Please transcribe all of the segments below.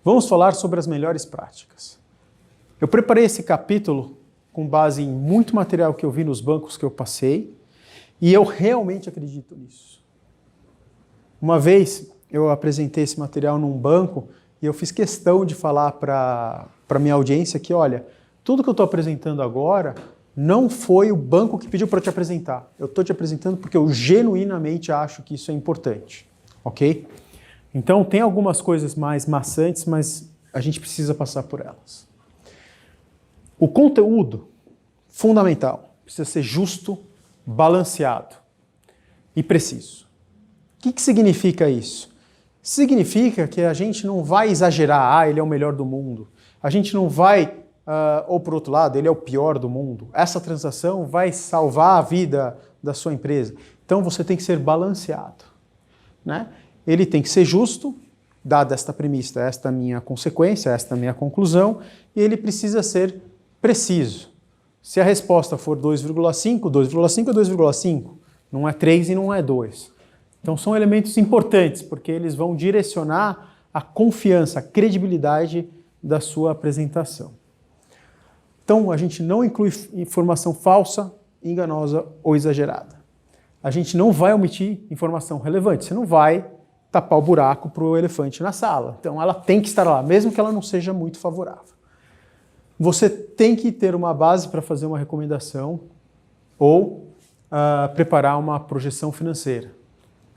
Vamos falar sobre as melhores práticas. Eu preparei esse capítulo com base em muito material que eu vi nos bancos que eu passei e eu realmente acredito nisso. Uma vez eu apresentei esse material num banco e eu fiz questão de falar para a minha audiência que, olha, tudo que eu estou apresentando agora não foi o banco que pediu para eu te apresentar. Eu estou te apresentando porque eu genuinamente acho que isso é importante, ok? Então tem algumas coisas mais maçantes, mas a gente precisa passar por elas. O conteúdo fundamental precisa ser justo, balanceado e preciso. O que significa isso? Significa que a gente não vai exagerar, ele é o melhor do mundo. A gente não vai, ou por outro lado, ele é o pior do mundo. Essa transação vai salvar a vida da sua empresa. Então você tem que ser balanceado, né? Ele tem que ser justo, dada esta premissa, esta minha consequência, esta minha conclusão, e ele precisa ser preciso. Se a resposta for 2,5, 2,5 é 2,5, não é 3 e não é 2. Então são elementos importantes, porque eles vão direcionar a confiança, a credibilidade da sua apresentação. Então a gente não inclui informação falsa, enganosa ou exagerada. A gente não vai omitir informação relevante, você não vai tapar o buraco para o elefante na sala. Então ela tem que estar lá, mesmo que ela não seja muito favorável. Você tem que ter uma base para fazer uma recomendação ou preparar uma projeção financeira.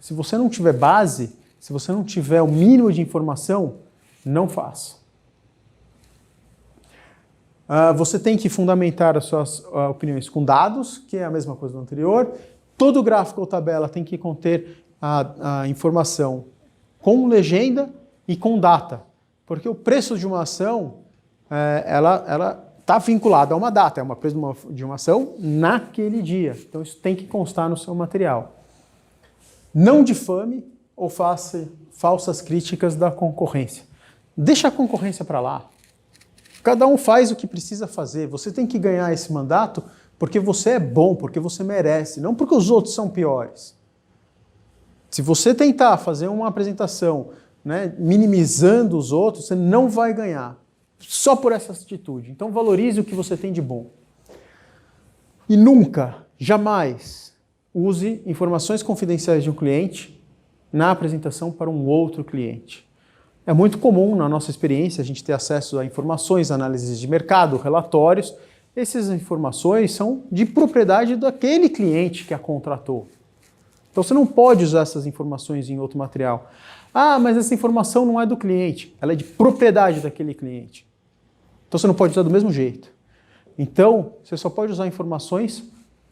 Se você não tiver base, se você não tiver o mínimo de informação, não faça. Você tem que fundamentar as suas opiniões com dados, que é a mesma coisa do anterior. Todo gráfico ou tabela tem que conter a informação com legenda e com data, porque o preço de uma ação ela está vinculada a uma data, é uma preço de uma ação naquele dia. Então isso tem que constar no seu material. Não difame ou faça falsas críticas da concorrência. Deixa a concorrência para lá. Cada um faz o que precisa fazer. Você tem que ganhar esse mandato porque você é bom, porque você merece, não porque os outros são piores. Se você tentar fazer uma apresentação, né, minimizando os outros, você não vai ganhar. Só por essa atitude. Então valorize o que você tem de bom. E nunca, jamais, use informações confidenciais de um cliente na apresentação para um outro cliente. É muito comum, na nossa experiência, a gente ter acesso a informações, análises de mercado, relatórios. Essas informações são de propriedade daquele cliente que a contratou. Então você não pode usar essas informações em outro material. Ah, mas essa informação não é do cliente, ela é de propriedade daquele cliente. Então você não pode usar do mesmo jeito. Então, você só pode usar informações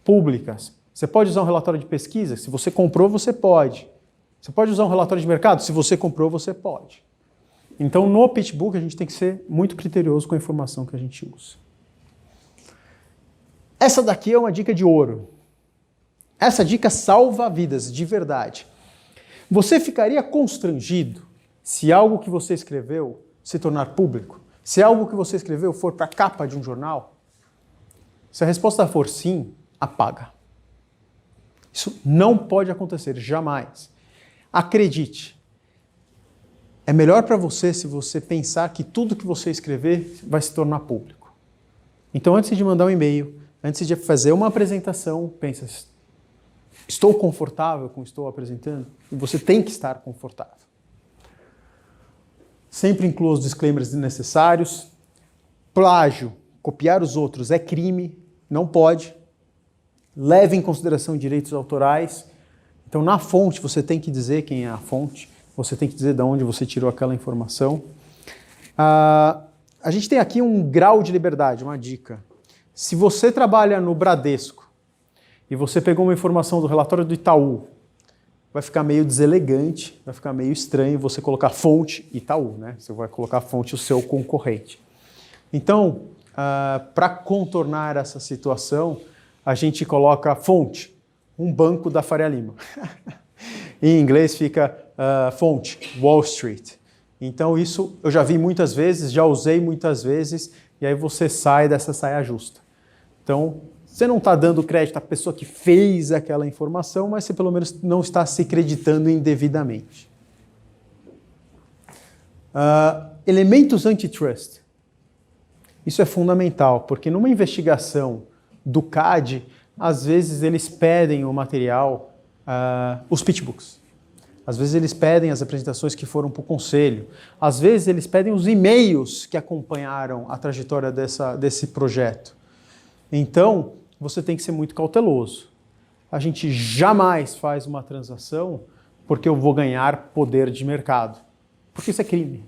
públicas. Você pode usar um relatório de pesquisa? Se você comprou, você pode. Você pode usar um relatório de mercado? Se você comprou, você pode. Então, no pitchbook, a gente tem que ser muito criterioso com a informação que a gente usa. Essa daqui é uma dica de ouro. Essa dica salva vidas, de verdade. Você ficaria constrangido se algo que você escreveu se tornar público? Se algo que você escreveu for para a capa de um jornal? Se a resposta for sim, apaga. Isso não pode acontecer, jamais. Acredite. É melhor para você se você pensar que tudo que você escrever vai se tornar público. Então, antes de mandar um e-mail, antes de fazer uma apresentação, pensa, estou confortável com o que estou apresentando? E você tem que estar confortável. Sempre inclua os disclaimers desnecessários. Plágio, copiar os outros é crime, não pode. Leve em consideração direitos autorais. Então, na fonte, você tem que dizer quem é a fonte. Você tem que dizer de onde você tirou aquela informação. A gente tem aqui um grau de liberdade, uma dica. Se você trabalha no Bradesco e você pegou uma informação do relatório do Itaú, vai ficar meio deselegante, vai ficar meio estranho você colocar fonte Itaú, né? Você vai colocar fonte o seu concorrente. Então, para contornar essa situação, a gente coloca fonte, um banco da Faria Lima. Em inglês fica fonte, Wall Street. Então isso eu já vi muitas vezes, já usei muitas vezes, e aí você sai dessa saia justa. Então, você não está dando crédito à pessoa que fez aquela informação, mas você pelo menos não está se acreditando indevidamente. Elementos antitrust. Isso é fundamental, porque numa investigação do CAD, às vezes eles pedem o material, os pitchbooks. Às vezes eles pedem as apresentações que foram para o conselho. Às vezes eles pedem os e-mails que acompanharam a trajetória desse projeto. Então, você tem que ser muito cauteloso. A gente jamais faz uma transação porque eu vou ganhar poder de mercado. Porque isso é crime.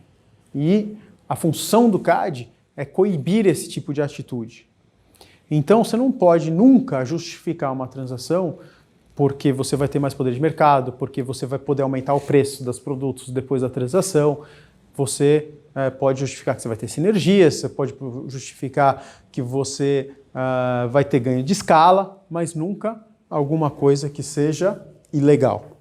E a função do CAD é coibir esse tipo de atitude. Então, você não pode nunca justificar uma transação porque você vai ter mais poder de mercado, porque você vai poder aumentar o preço dos produtos depois da transação. Você pode justificar que você vai ter sinergias, você pode justificar que você vai ter ganho de escala, mas nunca alguma coisa que seja ilegal.